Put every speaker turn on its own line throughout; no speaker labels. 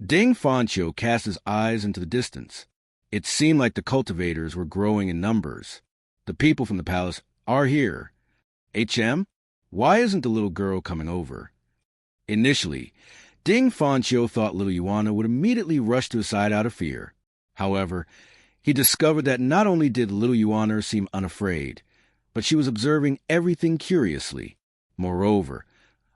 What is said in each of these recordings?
Ding Fanchio cast his eyes into the distance. It seemed like the cultivators were growing in numbers. The people from the palace are here. HM, why isn't the little girl coming over? Initially, Ding Fanchio thought little Yuana would immediately rush to his side out of fear. However, he discovered that not only did little Yuana seem unafraid, but she was observing everything curiously. Moreover,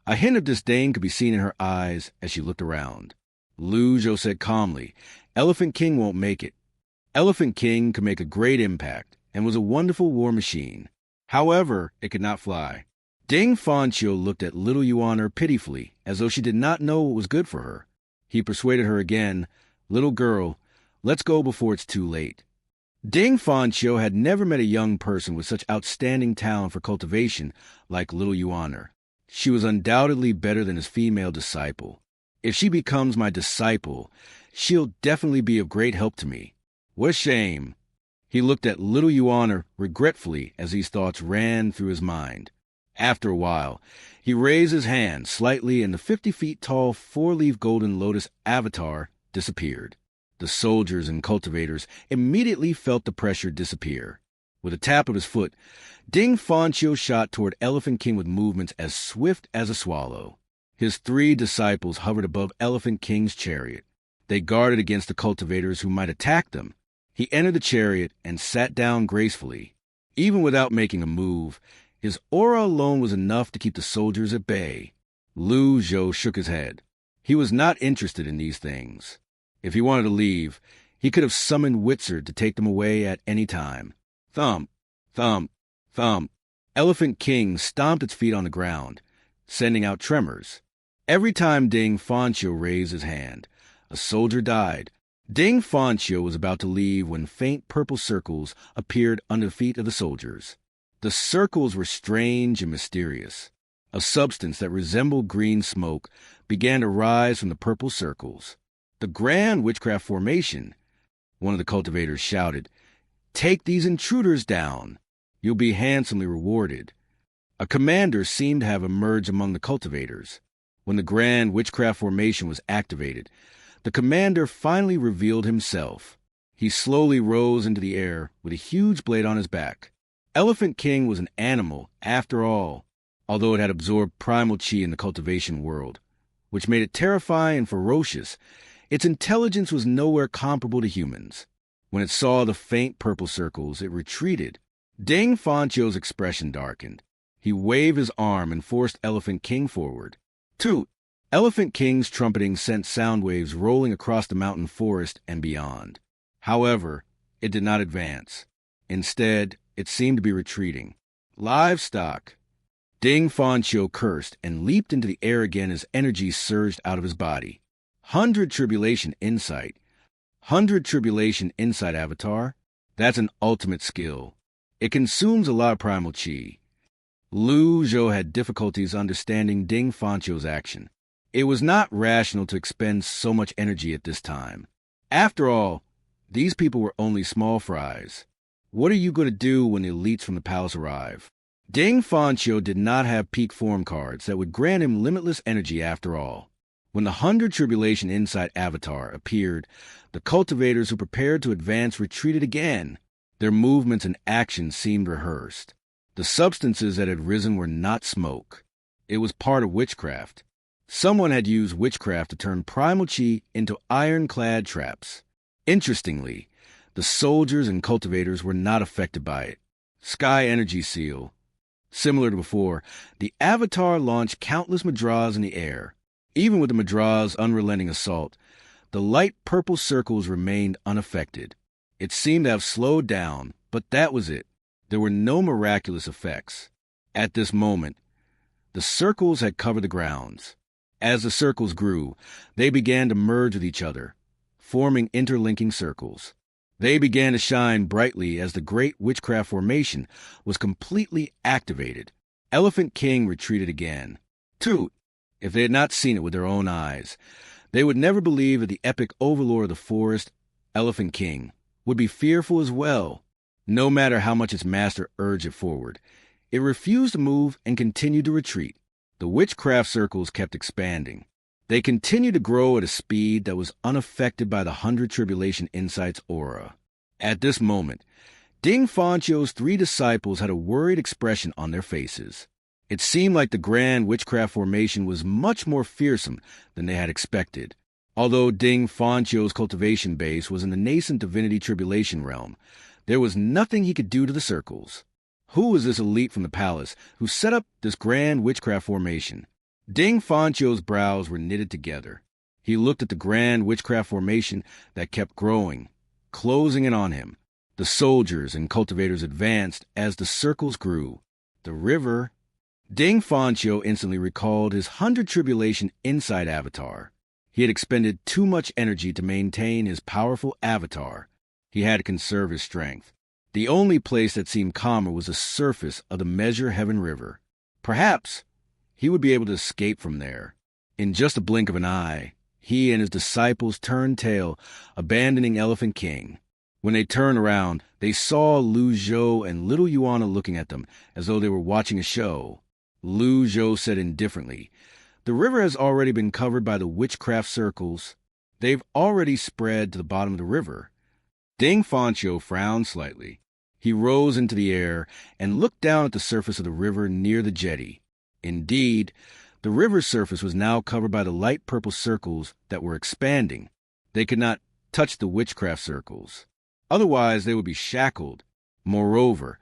a hint of disdain could be seen in her eyes as she looked around. Zhou said calmly, "Elephant King won't make it. Elephant King could make a great impact and was a wonderful war machine. However, it could not fly." Ding Fanchio looked at little Yuana pitifully, as though she did not know what was good for her. He persuaded her again, "Little girl, let's go before it's too late." Ding Fanchio had never met a young person with such outstanding talent for cultivation like little Yuana. She was undoubtedly better than his female disciple. If she becomes my disciple, she'll definitely be of great help to me. What a shame. He looked at little Yuana regretfully as these thoughts ran through his mind. After a while, he raised his hand slightly and the 50 feet tall four-leaf golden lotus avatar disappeared. The soldiers and cultivators immediately felt the pressure disappear. With a tap of his foot, Ding Fanchio shot toward Elephant King with movements as swift as a swallow. His 3 disciples hovered above Elephant King's chariot. They guarded against the cultivators who might attack them. He entered the chariot and sat down gracefully. Even without making a move, his aura alone was enough to keep the soldiers at bay. Zhou shook his head. He was not interested in these things. If he wanted to leave, he could have summoned Witzer to take them away at any time. Thump, thump, thump. Elephant King stomped its feet on the ground, sending out tremors. Every time Ding Fanchio raised his hand, a soldier died. Ding Fanchio was about to leave when faint purple circles appeared under the feet of the soldiers. The circles were strange and mysterious. A substance that resembled green smoke began to rise from the purple circles. "The Grand Witchcraft Formation," one of the cultivators shouted. "Take these intruders down. You'll be handsomely rewarded." A commander seemed to have emerged among the cultivators. When the Grand Witchcraft Formation was activated, the commander finally revealed himself. He slowly rose into the air with a huge blade on his back. Elephant King was an animal, after all, although it had absorbed primal chi in the cultivation world, which made it terrifying and ferocious. Its intelligence was nowhere comparable to humans. When it saw the faint purple circles, it retreated. Ding Fanchio's expression darkened. He waved his arm and forced Elephant King forward. Toot! Elephant King's trumpeting sent sound waves rolling across the mountain forest and beyond. However, it did not advance. Instead, it seemed to be retreating. Livestock! Ding Fanchio cursed and leaped into the air again as energy surged out of his body. 100 Tribulation Insight. 100 Tribulation Insight Avatar? That's an ultimate skill. It consumes a lot of primal chi. Zhou had difficulties understanding Ding Fanchio's action. It was not rational to expend so much energy at this time. After all, these people were only small fries. What are you going to do when the elites from the palace arrive? Ding Fanchio did not have peak form cards that would grant him limitless energy after all. When the 100 Tribulation Insight Avatar appeared, the cultivators who prepared to advance retreated again. Their movements and actions seemed rehearsed. The substances that had risen were not smoke. It was part of witchcraft. Someone had used witchcraft to turn primal chi into ironclad traps. Interestingly, the soldiers and cultivators were not affected by it. Sky Energy Seal. Similar to before, the Avatar launched countless Madras in the air. Even with the Madra's unrelenting assault, the light purple circles remained unaffected. It seemed to have slowed down, but that was it. There were no miraculous effects. At this moment, the circles had covered the grounds. As the circles grew, they began to merge with each other, forming interlinking circles. They began to shine brightly as the Great Witchcraft Formation was completely activated. Elephant King retreated again. Toot! If they had not seen it with their own eyes, they would never believe that the epic overlord of the forest, Elephant King, would be fearful as well. No matter how much its master urged it forward, it refused to move and continued to retreat. The witchcraft circles kept expanding. They continued to grow at a speed that was unaffected by the 100 Tribulation Insight's aura. At this moment, Ding Fanchio's 3 disciples had a worried expression on their faces. It seemed like the Grand Witchcraft Formation was much more fearsome than they had expected. Although Ding Fanchio's cultivation base was in the nascent divinity tribulation realm, there was nothing he could do to the circles. Who was this elite from the palace who set up this Grand Witchcraft Formation? Ding Fanchio's brows were knitted together. He looked at the Grand Witchcraft Formation that kept growing, closing in on him. The soldiers and cultivators advanced as the circles grew. The river. Ding Fanchio instantly recalled his 100 Tribulation Insight avatar. He had expended too much energy to maintain his powerful avatar. He had to conserve his strength. The only place that seemed calmer was the surface of the Measure Heaven River. Perhaps he would be able to escape from there. In just a blink of an eye, he and his disciples turned tail, abandoning Elephant King. When they turned around, they saw Lu Zhou and little Yuana looking at them as though they were watching a show. Lu Zhou said indifferently, "The river has already been covered by the witchcraft circles. They've already spread to the bottom of the river." Ding Fanchio frowned slightly. He rose into the air and looked down at the surface of the river near the jetty. Indeed, the river's surface was now covered by the light purple circles that were expanding. They could not touch the witchcraft circles. Otherwise, they would be shackled. Moreover,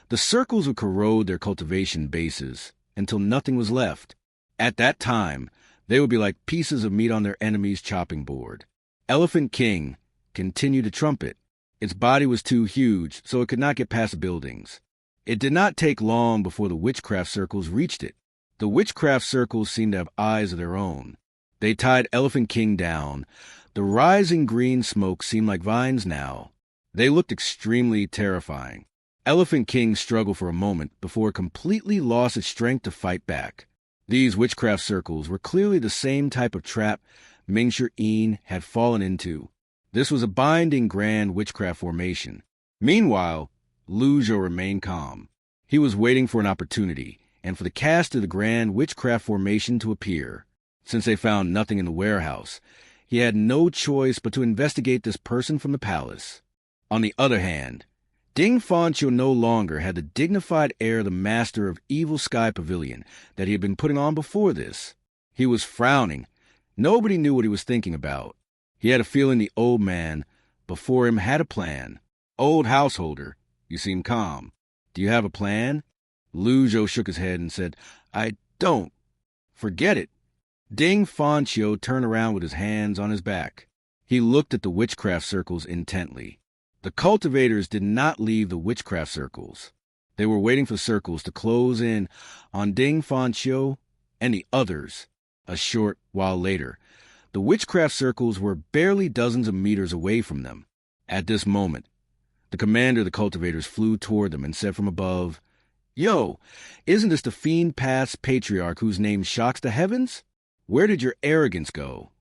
the circles would corrode their cultivation bases until nothing was left. At that time, they would be like pieces of meat on their enemy's chopping board. Elephant King continued to trumpet. Its body was too huge, so it could not get past the buildings. It did not take long before the witchcraft circles reached it. The witchcraft circles seemed to have eyes of their own. They tied Elephant King down. The rising green smoke seemed like vines now. They looked extremely terrifying. Elephant King struggled for a moment before it completely lost its strength to fight back. These witchcraft circles were clearly the same type of trap Mingshi had fallen into. This was a binding Grand Witchcraft Formation. Meanwhile, Lu Zhou remained calm. He was waiting for an opportunity, and for the cast of the Grand Witchcraft Formation to appear. Since they found nothing in the warehouse, he had no choice but to investigate this person from the palace. On the other hand, Ding Fanchio no longer had the dignified air of the master of Evil Sky Pavilion that he had been putting on before this. He was frowning. Nobody knew what he was thinking about. He had a feeling the old man before him had a plan. "Old householder, you seem calm. Do you have a plan?" Lu Zhou shook his head and said, "I don't." "Forget it." Ding Fanchio turned around with his hands on his back. He looked at the witchcraft circles intently. The cultivators did not leave the witchcraft circles. They were waiting for the circles to close in on Ding Fanchio and the others. A short while later, the witchcraft circles were barely dozens of meters away from them. At this moment, the commander of the cultivators flew toward them and said from above, "Yo, isn't this the fiend past Patriarch whose name shocks the heavens? Where did your arrogance go?"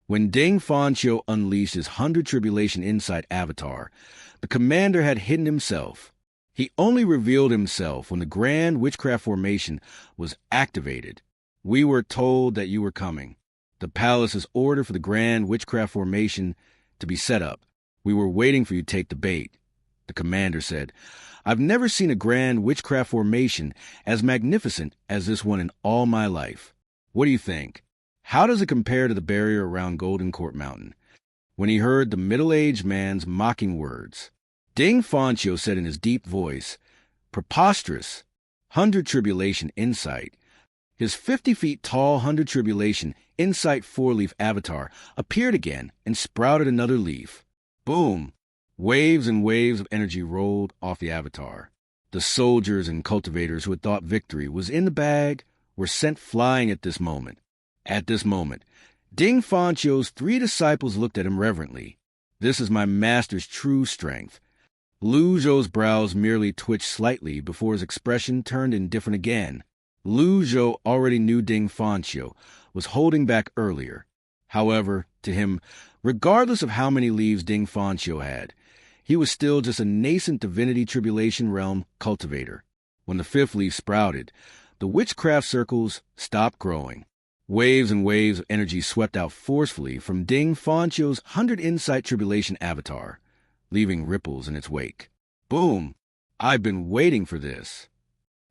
When Ding Fanchio unleashed his 100 Tribulation Insight avatar, the commander had hidden himself. He only revealed himself when the Grand Witchcraft Formation was activated. "We were told that you were coming. The palace's order for the Grand Witchcraft Formation to be set up. We were waiting for you to take the bait," the commander said. "I've never seen a Grand Witchcraft Formation as magnificent as this one in all my life. What do you think? How does it compare to the barrier around Golden Court Mountain?" When he heard the middle-aged man's mocking words, Ding Fanchio said in his deep voice, "Preposterous! 100 Tribulation Insight." His 50 feet tall 100 Tribulation Insight 4-leaf avatar appeared again and sprouted another leaf. Boom! Waves and waves of energy rolled off the avatar. The soldiers and cultivators who had thought victory was in the bag were sent flying at this moment. At this moment, Ding Fanchio's 3 disciples looked at him reverently. "This is my master's true strength." Lu Zhou's brows merely twitched slightly before his expression turned indifferent again. Lu Zhou already knew Ding Fanchio was holding back earlier. However, to him, regardless of how many leaves Ding Fanchio had, he was still just a nascent divinity tribulation realm cultivator. When the 5th leaf sprouted, the witchcraft circles stopped growing. Waves and waves of energy swept out forcefully from Ding Fanchio's 100 Insight Tribulation avatar, leaving ripples in its wake. Boom! I've been waiting for this.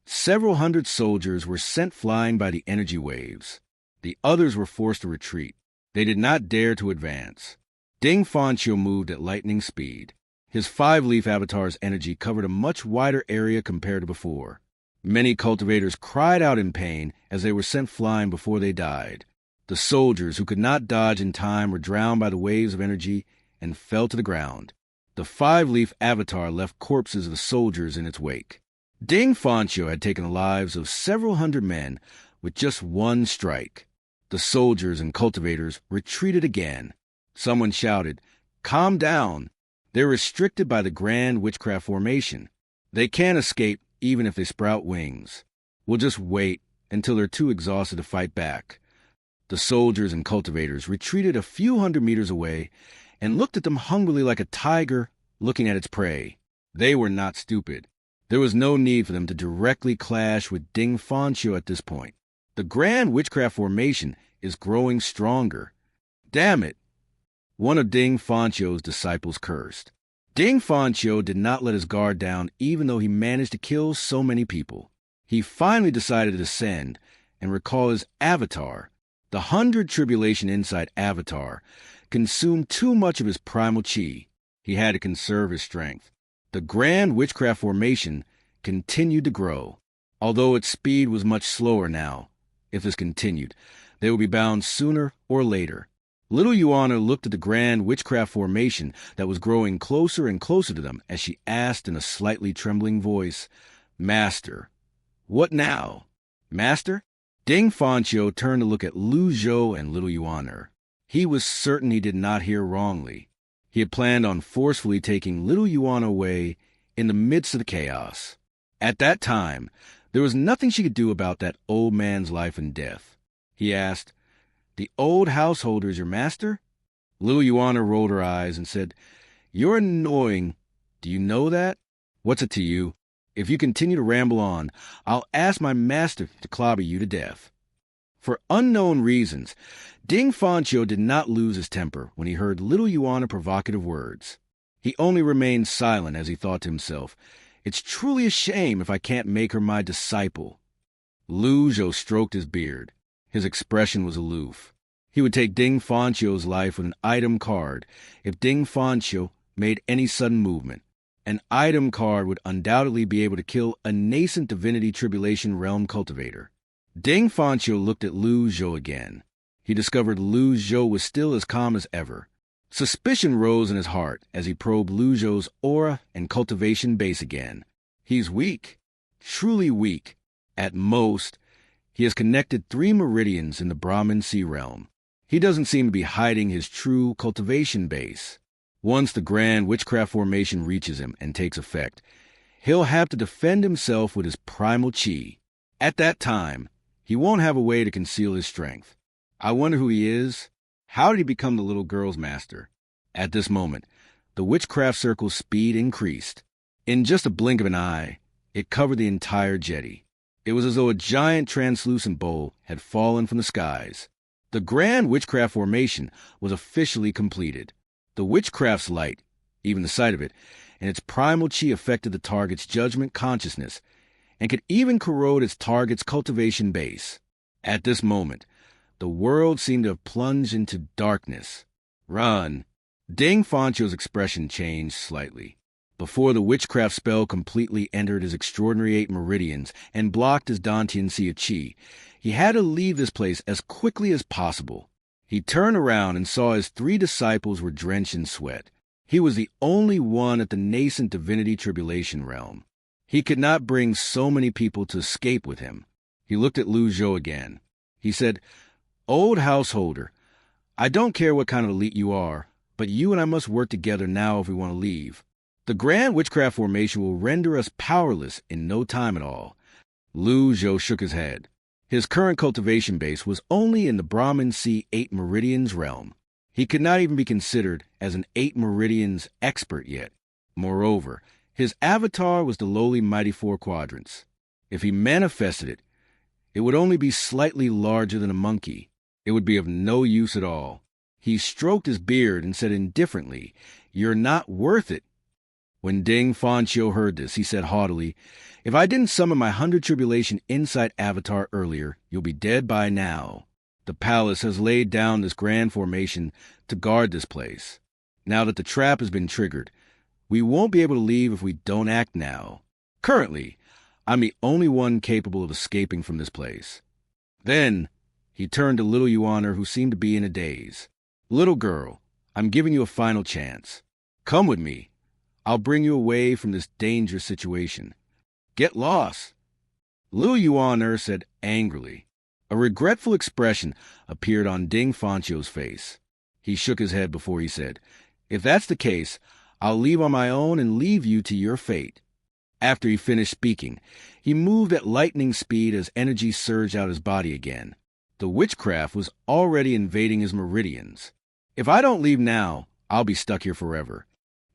Several hundred soldiers were sent flying by the energy waves. The others were forced to retreat. They did not dare to advance. Ding Fanchio moved at lightning speed. His five-leaf avatar's energy covered a much wider area compared to before. Many cultivators cried out in pain as they were sent flying before they died. The soldiers who could not dodge in time were drowned by the waves of energy and fell to the ground. The five-leaf avatar left corpses of the soldiers in its wake. Ding Fanchio had taken the lives of several hundred men with just one strike. The soldiers and cultivators retreated again. Someone shouted, "Calm down. They're restricted by the Grand Witchcraft Formation. They can't escape even if they sprout wings. We'll just wait until they're too exhausted to fight back." The soldiers and cultivators retreated a few hundred meters away and looked at them hungrily like a tiger looking at its prey. They were not stupid. There was no need for them to directly clash with Ding Fanchio at this point. The Grand Witchcraft Formation is growing stronger. Damn it! One of Ding Fanchio's disciples cursed. Ding Fanchio did not let his guard down even though he managed to kill so many people. He finally decided to descend and recall his avatar. The 100 Tribulation Insight avatar consumed too much of his primal chi. He had to conserve his strength. The Grand Witchcraft Formation continued to grow. Although its speed was much slower now, if this continued, they would be bound sooner or later. Little Yuana looked at the Grand Witchcraft Formation that was growing closer and closer to them as she asked in a slightly trembling voice, "Master, what now?" "Master?" Ding Fanchio turned to look at Lu Zhou and Little Yuana. He was certain he did not hear wrongly. He had planned on forcefully taking Little Yuana away in the midst of the chaos. At that time, there was nothing she could do about that old man's life and death. He asked, "The old householder is your master?" Little Yuana rolled her eyes and said, "You're annoying. Do you know that?" "What's it to you? If you continue to ramble on, I'll ask my master to clobber you to death." For unknown reasons, Ding Fanchio did not lose his temper when he heard Little Yuana's provocative words. He only remained silent as he thought to himself, "It's truly a shame if I can't make her my disciple." Lu Zhou stroked his beard. His expression was aloof. He would take Ding Fanchio's life with an item card if Ding Fanchio made any sudden movement. An item card would undoubtedly be able to kill a nascent Divinity Tribulation Realm cultivator. Ding Fanchio looked at Lu Zhou again. He discovered Lu Zhou was still as calm as ever. Suspicion rose in his heart as he probed Lu Zhou's aura and cultivation base again. He's weak. Truly weak. At most, he has connected 3 meridians in the Brahmin Sea realm. He doesn't seem to be hiding his true cultivation base. Once the Grand Witchcraft Formation reaches him and takes effect, he'll have to defend himself with his primal chi. At that time, he won't have a way to conceal his strength. I wonder who he is. How did he become the little girl's master? At this moment, the witchcraft circle's speed increased. In just a blink of an eye, it covered the entire jetty. It was as though a giant translucent bowl had fallen from the skies. The Grand Witchcraft Formation was officially completed. The witchcraft's light, even the sight of it, and its primal chi affected the target's judgment consciousness and could even corrode its target's cultivation base. At this moment, the world seemed to have plunged into darkness. "Run!" Ding Fanchio's expression changed slightly. Before the witchcraft spell completely entered his extraordinary 8 meridians and blocked his Dantian Sea of Chi, he had to leave this place as quickly as possible. He turned around and saw his 3 disciples were drenched in sweat. He was the only one at the nascent Divinity Tribulation realm. He could not bring so many people to escape with him. He looked at Lu Zhou again. He said, "Old householder, I don't care what kind of elite you are, but you and I must work together now if we want to leave. The Grand Witchcraft Formation will render us powerless in no time at all." Lu Zhou shook his head. His current cultivation base was only in the Brahmin Sea 8 Meridians realm. He could not even be considered as an 8 Meridians expert yet. Moreover, his avatar was the lowly Mighty 4 Quadrants. If he manifested it, It would only be slightly larger than a monkey. It would be of no use at all. He stroked his beard and said indifferently, "You're not worth it." When Ding Fanqiu heard this, he said haughtily, "If I didn't summon my 100 Tribulation Insight Avatar earlier, you'll be dead by now. The palace has laid down this grand formation to guard this place. Now that the trap has been triggered, we won't be able to leave if we don't act now. Currently, I'm the only one capable of escaping from this place." Then he turned to little Yuaner, who seemed to be in a daze. "Little girl, I'm giving you a final chance. Come with me. I'll bring you away from this dangerous situation. Get lost." Little Yuaner said angrily. A regretful expression appeared on Ding Fanqiu's face. He shook his head before he said, "If that's the case, I'll leave on my own and leave you to your fate." After he finished speaking, he moved at lightning speed as energy surged out his body again. The witchcraft was already invading his meridians. "If I don't leave now, I'll be stuck here forever."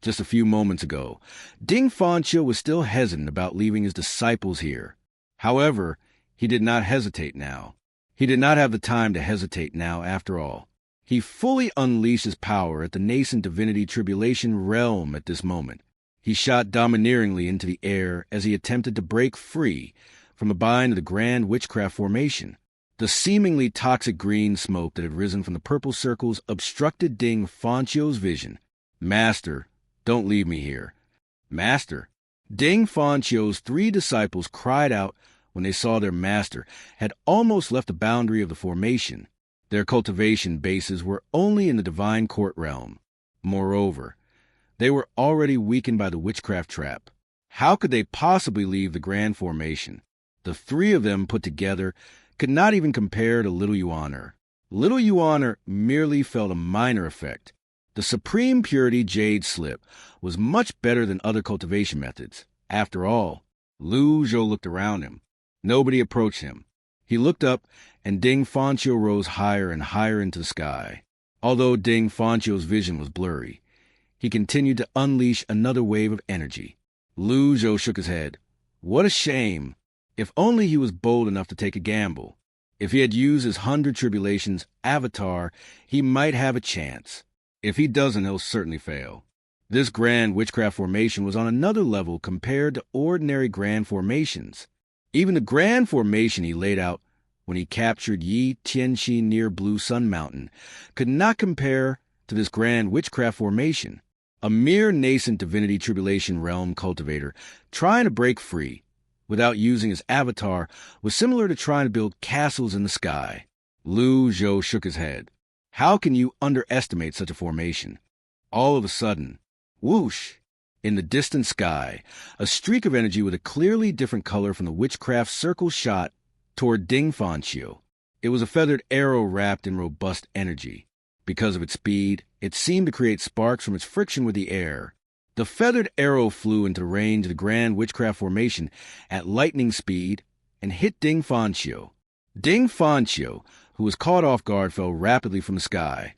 Just a few moments ago, Ding Fanqiu was still hesitant about leaving his disciples here. However, he did not hesitate now. He did not have the time to hesitate now, after all. He fully unleashed his power at the nascent divinity tribulation realm at this moment. He shot domineeringly into the air as he attempted to break free from the bind of the grand witchcraft formation. The seemingly toxic green smoke that had risen from the purple circles obstructed Ding Fanqiu's vision. "Master, don't leave me here." "Master?" Ding Fanqiu's 3 disciples cried out when they saw their master had almost left the boundary of the formation. Their cultivation bases were only in the divine court realm. Moreover, they were already weakened by the witchcraft trap. How could they possibly leave the grand formation? The 3 of them put together could not even compare to Little Yuaner. Little Yuaner merely felt a minor effect. The Supreme Purity Jade Slip was much better than other cultivation methods. After all, Zhou looked around him. Nobody approached him. He looked up, and Ding Fanqiu rose higher and higher into the sky. Although Ding Fanqiu's vision was blurry, he continued to unleash another wave of energy. Zhou shook his head. What a shame! If only he was bold enough to take a gamble. If he had used his 100 Tribulations avatar, he might have a chance. If he doesn't, he'll certainly fail. This grand witchcraft formation was on another level compared to ordinary grand formations. Even the grand formation he laid out when he captured Yi Tianxi near Blue Sun Mountain could not compare to this grand witchcraft formation. A mere nascent divinity tribulation realm cultivator trying to break free without using his avatar was similar to trying to build castles in the sky. Zhou shook his head. How can you underestimate such a formation? All of a sudden, whoosh! In the distant sky, a streak of energy with a clearly different color from the witchcraft circle shot toward Ding Fanqiu. It was a feathered arrow wrapped in robust energy. Because of its speed, it seemed to create sparks from its friction with the air. The feathered arrow flew into the range of the grand witchcraft formation at lightning speed and hit Ding Fanqiu. Ding Fanqiu, who was caught off guard, fell rapidly from the sky.